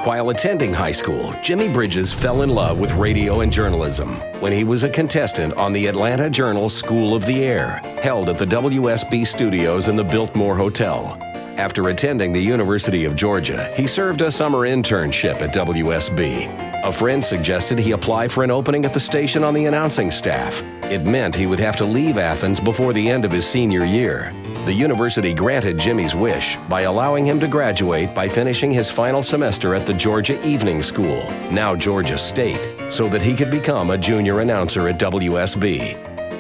While attending high school, Jimmy Bridges fell in love with radio and journalism when he was a contestant on the Atlanta Journal School of the Air, held at the WSB studios in the Biltmore Hotel. After attending the University of Georgia, he served a summer internship at WSB. A friend suggested he apply for an opening at the station on the announcing staff. It meant he would have to leave Athens before the end of his senior year. The university granted Jimmy's wish by allowing him to graduate by finishing his final semester at the Georgia Evening School, now Georgia State, so that he could become a junior announcer at WSB.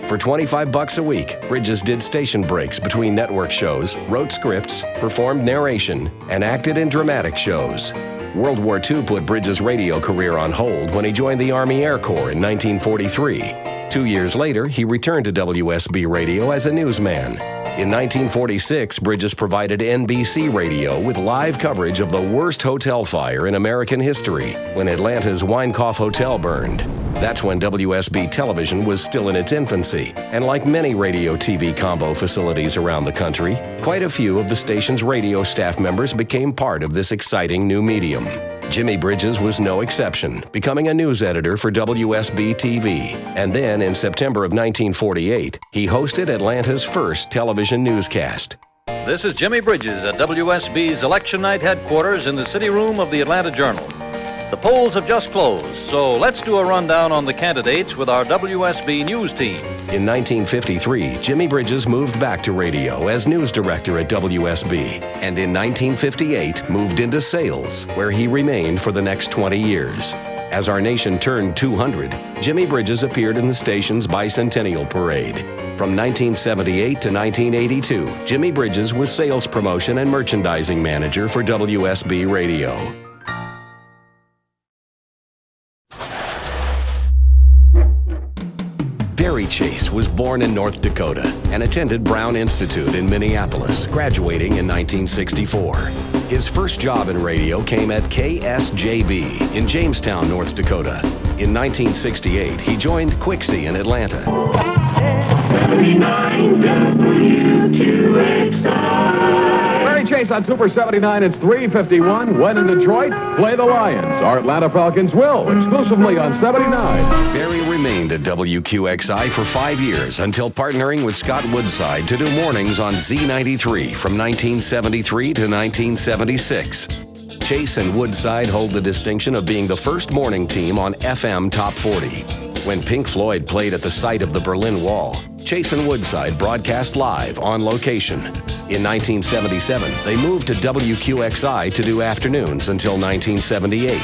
For $25 a week, Bridges did station breaks between network shows, wrote scripts, performed narration, and acted in dramatic shows. World War II put Bridges' radio career on hold when he joined the Army Air Corps in 1943. 2 years later, he returned to WSB Radio as a newsman. In 1946, Bridges provided NBC Radio with live coverage of the worst hotel fire in American history when Atlanta's Weinkauf Hotel burned. That's when WSB television was still in its infancy, and like many radio-TV combo facilities around the country, quite a few of the station's radio staff members became part of this exciting new medium. Jimmy Bridges was no exception, becoming a news editor for WSB TV. And then, in September of 1948, he hosted Atlanta's first television newscast. This is Jimmy Bridges at WSB's Election Night headquarters in the city room of the Atlanta Journal. The polls have just closed, so let's do a rundown on the candidates with our WSB News team. In 1953, Jimmy Bridges moved back to radio as news director at WSB, and in 1958 moved into sales, where he remained for the next 20 years. As our nation turned 200, Jimmy Bridges appeared in the station's bicentennial parade. From 1978 to 1982, Jimmy Bridges was sales promotion and merchandising manager for WSB Radio. Barry Chase was born in North Dakota and attended Brown Institute in Minneapolis, graduating in 1964. His first job in radio came at KSJB in Jamestown, North Dakota. In 1968, he joined Quixie in Atlanta. 79 W2XI. Barry Chase on Super 79. It's 3:51. When in Detroit, play the Lions. Our Atlanta Falcons will, exclusively on 79. Barry remained at WQXI for 5 years until partnering with Scott Woodside to do mornings on Z93 from 1973 to 1976. Chase and Woodside hold the distinction of being the first morning team on FM Top 40. When Pink Floyd played at the site of the Berlin Wall, Chase and Woodside broadcast live on location. In 1977, they moved to WQXI to do afternoons until 1978.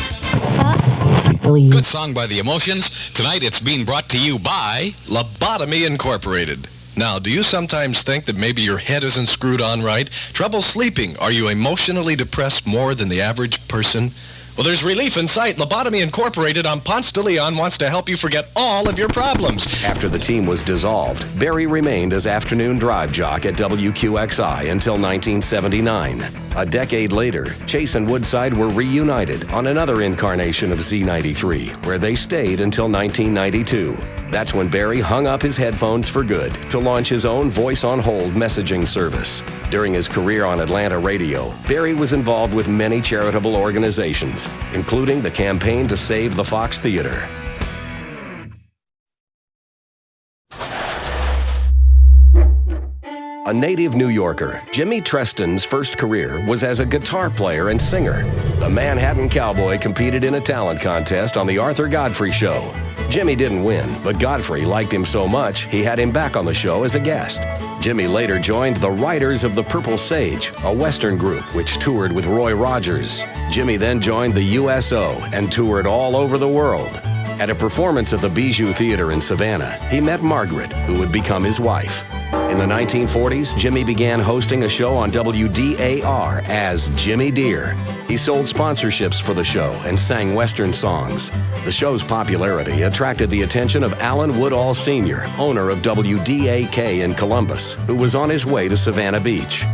Good song by the Emotions. Tonight it's being brought to you by Lobotomy Incorporated. Now, do you sometimes think that maybe your head isn't screwed on right? Trouble sleeping? Are you emotionally depressed more than the average person? Well, there's relief in sight. Lobotomy Incorporated on Ponce de Leon wants to help you forget all of your problems. After the team was dissolved, Barry remained as afternoon drive jock at WQXI until 1979. A decade later, Chase and Woodside were reunited on another incarnation of Z93, where they stayed until 1992. That's when Barry hung up his headphones for good to launch his own voice-on-hold messaging service. During his career on Atlanta radio, Barry was involved with many charitable organizations, including the Campaign to Save the Fox Theater. A native New Yorker, Jimmy Treston's first career was as a guitar player and singer. The Manhattan Cowboy competed in a talent contest on the Arthur Godfrey Show. Jimmy didn't win, but Godfrey liked him so much he had him back on the show as a guest. Jimmy later joined the Riders of the Purple Sage, a Western group which toured with Roy Rogers. Jimmy then joined the USO and toured all over the world. At a performance at the Bijou Theater in Savannah, he met Margaret, who would become his wife. In the 1940s, Jimmy began hosting a show on WDAR as Jimmy Deere. He sold sponsorships for the show and sang Western songs. The show's popularity attracted the attention of Alan Woodall Sr., owner of WDAK in Columbus, who was on his way to Savannah Beach.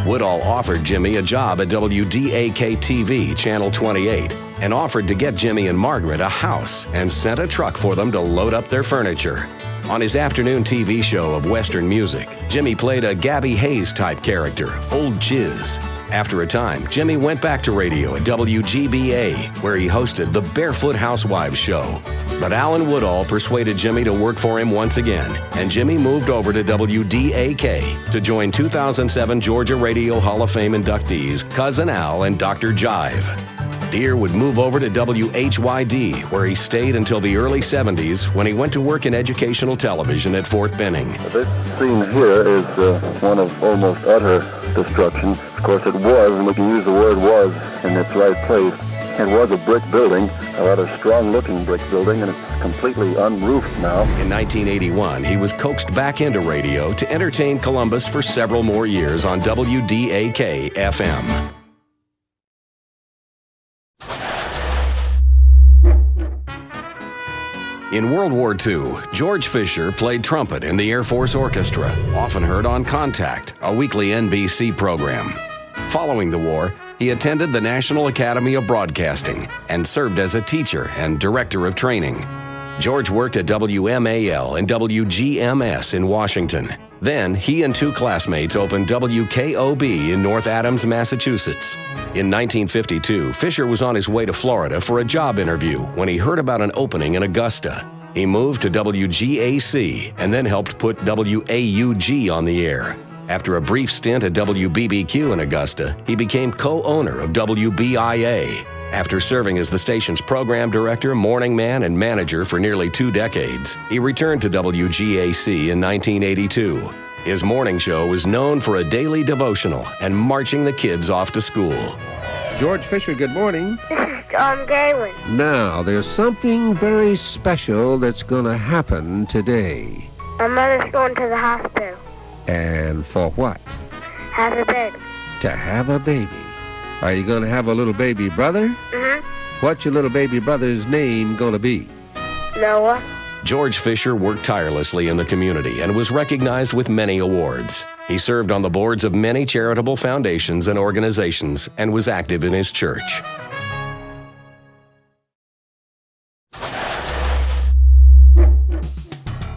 Woodall offered Jimmy a job at WDAK-TV, Channel 28, and offered to get Jimmy and Margaret a house and sent a truck for them to load up their furniture. On his afternoon TV show of Western music, Jimmy played a Gabby Hayes-type character, Old Chiz. After a time, Jimmy went back to radio at WGBA, where he hosted the Barefoot Housewives show. But Alan Woodall persuaded Jimmy to work for him once again, and Jimmy moved over to WDAK to join 2007 Georgia Radio Hall of Fame inductees Cousin Al and Dr. Jive. Deere would move over to WHYD, where he stayed until the early 70s when he went to work in educational television at Fort Benning. This scene here is one of almost utter destruction. Of course, it was, and we can use the word was in its right place. It was a brick building, a rather strong-looking brick building, and it's completely unroofed now. In 1981, he was coaxed back into radio to entertain Columbus for several more years on WDAK-FM. In World War II, George Fisher played trumpet in the Air Force Orchestra, often heard on Contact, a weekly NBC program. Following the war, he attended the National Academy of Broadcasting and served as a teacher and director of training. George worked at WMAL and WGMS in Washington. Then, he and two classmates opened WKOB in North Adams, Massachusetts. In 1952, Fisher was on his way to Florida for a job interview when he heard about an opening in Augusta. He moved to WGAC and then helped put WAUG on the air. After a brief stint at WBBQ in Augusta, he became co-owner of WBIA. After serving as the station's program director, morning man, and manager for nearly 2 decades, he returned to WGAC in 1982. His morning show was known for a daily devotional and marching the kids off to school. George Fisher, good morning. This is John Galen. Now, there's something very special that's going to happen today. My mother's going to the hospital. And for what? Have a baby. To have a baby. Are you going to have a little baby brother? Mm-hmm. What's your little baby brother's name going to be? Noah. George Fisher worked tirelessly in the community and was recognized with many awards. He served on the boards of many charitable foundations and organizations and was active in his church.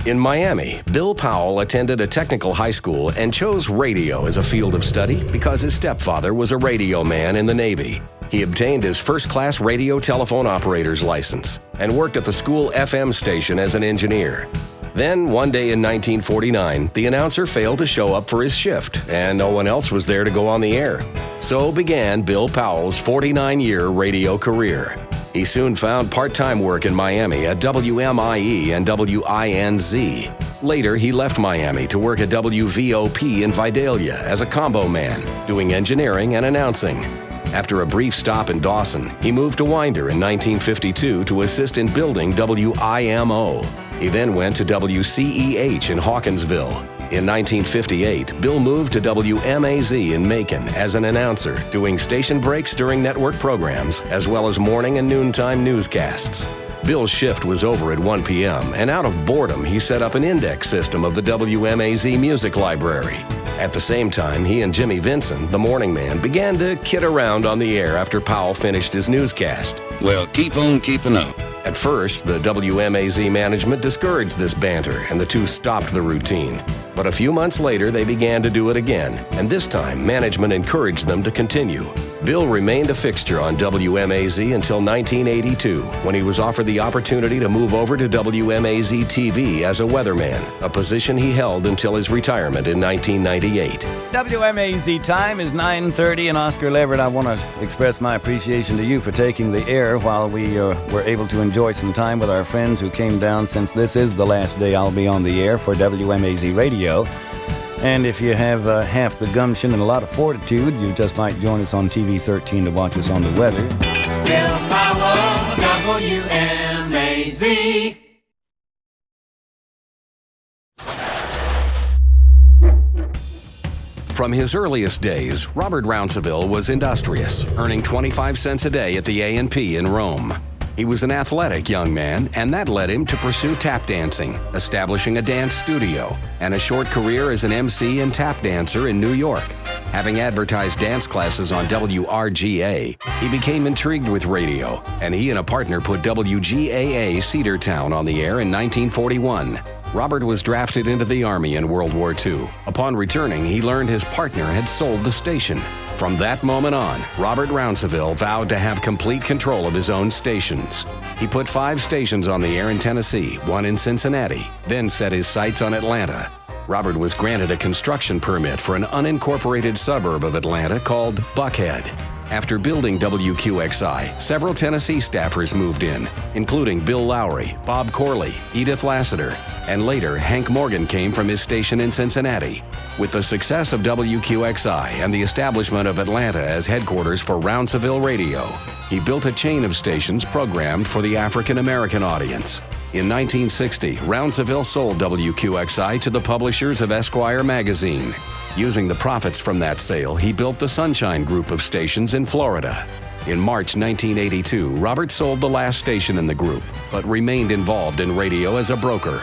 In Miami, Bill Powell attended a technical high school and chose radio as a field of study because his stepfather was a radio man in the Navy. He obtained his first-class radio telephone operator's license and worked at the school FM station as an engineer. Then, one day in 1949, the announcer failed to show up for his shift, and no one else was there to go on the air. So began Bill Powell's 49-year radio career. He soon found part-time work in Miami at WMIE and WINZ. Later, he left Miami to work at WVOP in Vidalia as a combo man, doing engineering and announcing. After a brief stop in Dawson, he moved to Winder in 1952 to assist in building WIMO. He then went to WCEH in Hawkinsville. In 1958, Bill moved to WMAZ in Macon as an announcer, doing station breaks during network programs, as well as morning and noontime newscasts. Bill's shift was over at 1 p.m., and out of boredom, he set up an index system of the WMAZ music library. At the same time, he and Jimmy Vinson, the morning man, began to kid around on the air after Powell finished his newscast. Well, keep on keeping up. At first, the WMAZ management discouraged this banter, and the two stopped the routine. But a few months later, they began to do it again, and this time, management encouraged them to continue. Bill remained a fixture on WMAZ until 1982, when he was offered the opportunity to move over to WMAZ TV as a weatherman, a position he held until his retirement in 1998. WMAZ time is 9:30, and Oscar Leverett, I want to express my appreciation to you for taking the air while we were able to enjoy some time with our friends who came down, since this is the last day I'll be on the air for WMAZ Radio. And if you have half the gumption and a lot of fortitude, you just might join us on TV 13 to watch us on the weather. Bill Powell, WMAZ. From his earliest days, Robert Rounceville was industrious, earning 25 cents a day at the A&P in Rome. He was an athletic young man, and that led him to pursue tap dancing, establishing a dance studio, and a short career as an MC and tap dancer in New York. Having advertised dance classes on WRGA, he became intrigued with radio, and he and a partner put WGAA Cedartown on the air in 1941. Robert was drafted into the Army in World War II. Upon returning, he learned his partner had sold the station. From that moment on, Robert Rounceville vowed to have complete control of his own stations. He put 5 stations on the air in Tennessee, 1 in Cincinnati, then set his sights on Atlanta. Robert was granted a construction permit for an unincorporated suburb of Atlanta called Buckhead. After building WQXI, several Tennessee staffers moved in, including Bill Lowry, Bob Corley, Edith Lassiter, and later Hank Morgan came from his station in Cincinnati. With the success of WQXI and the establishment of Atlanta as headquarters for Rounceville Radio, he built a chain of stations programmed for the African American audience. In 1960, Rounceville sold WQXI to the publishers of Esquire magazine. Using the profits from that sale, he built the Sunshine Group of stations in Florida. In March 1982, Robert sold the last station in the group, but remained involved in radio as a broker.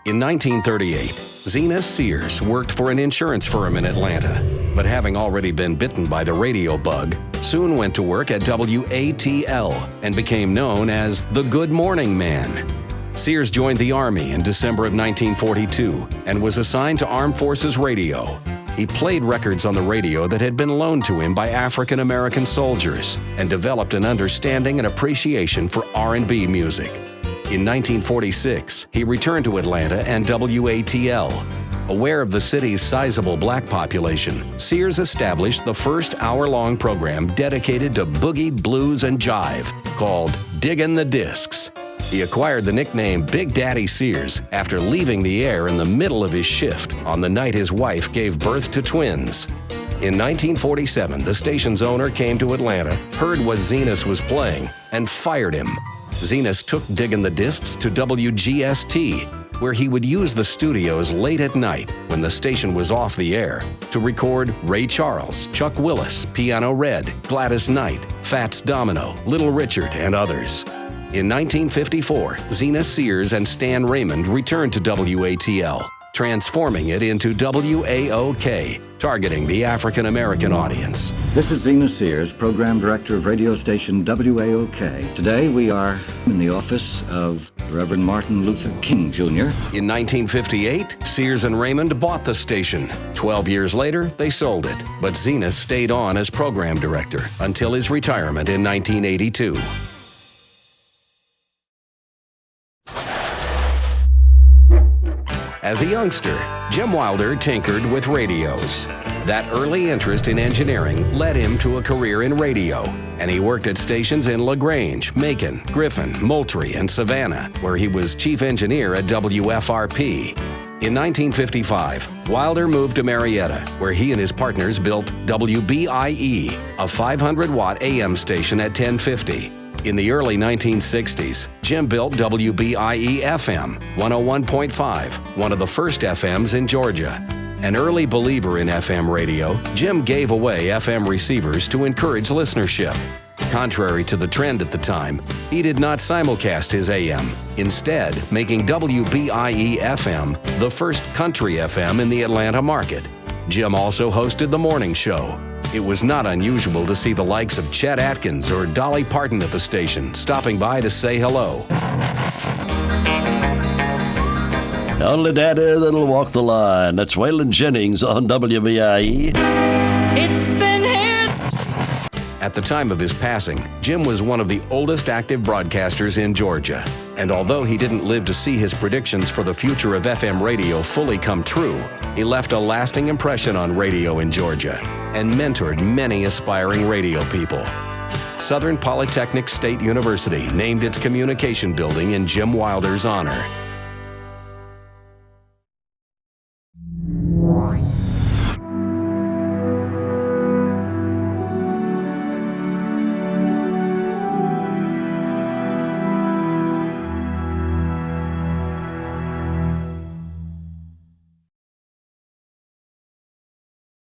In 1938, Zenas Sears worked for an insurance firm in Atlanta, but having already been bitten by the radio bug, soon went to work at WATL and became known as the Good Morning Man. Sears joined the Army in December of 1942 and was assigned to Armed Forces Radio. He played records on the radio that had been loaned to him by African American soldiers and developed an understanding and appreciation for R&B music. In 1946, he returned to Atlanta and WATL. Aware of the city's sizable black population, Sears established the first hour-long program dedicated to boogie, blues, and jive called Diggin' the Discs. He acquired the nickname Big Daddy Sears after leaving the air in the middle of his shift on the night his wife gave birth to twins. In 1947, the station's owner came to Atlanta, heard what Zenas was playing, and fired him. Zenas took Diggin' the Discs to WGST, where he would use the studios late at night when the station was off the air to record Ray Charles, Chuck Willis, Piano Red, Gladys Knight, Fats Domino, Little Richard, and others. In 1954, Zenas Sears and Stan Raymond returned to WATL, transforming it into WAOK, targeting the African American audience. This is Zenas Sears, Program Director of radio station WAOK. Today we are in the office of Reverend Martin Luther King Jr. In 1958, Sears and Raymond bought the station. 12 years later, they sold it, but Zenas stayed on as Program Director until his retirement in 1982. As a youngster, Jim Wilder tinkered with radios. That early interest in engineering led him to a career in radio, and he worked at stations in LaGrange, Macon, Griffin, Moultrie, and Savannah, where he was chief engineer at WFRP. In 1955, Wilder moved to Marietta, where he and his partners built WBIE, a 500-watt AM station at 1050. In the early 1960s, Jim built WBIE-FM 101.5, one of the first FMs in Georgia. An early believer in FM radio, Jim gave away FM receivers to encourage listenership. Contrary to the trend at the time, he did not simulcast his AM, instead making WBIE-FM the first country FM in the Atlanta market. Jim also hosted the morning show. It was not unusual to see the likes of Chet Atkins or Dolly Parton at the station, stopping by to say hello. Only daddy that'll walk the line. That's Waylon Jennings on WBIE. It's been here. At the time of his passing, Jim was one of the oldest active broadcasters in Georgia. And although he didn't live to see his predictions for the future of FM radio fully come true, he left a lasting impression on radio in Georgia and mentored many aspiring radio people. Southern Polytechnic State University named its communication building in Jim Wilder's honor.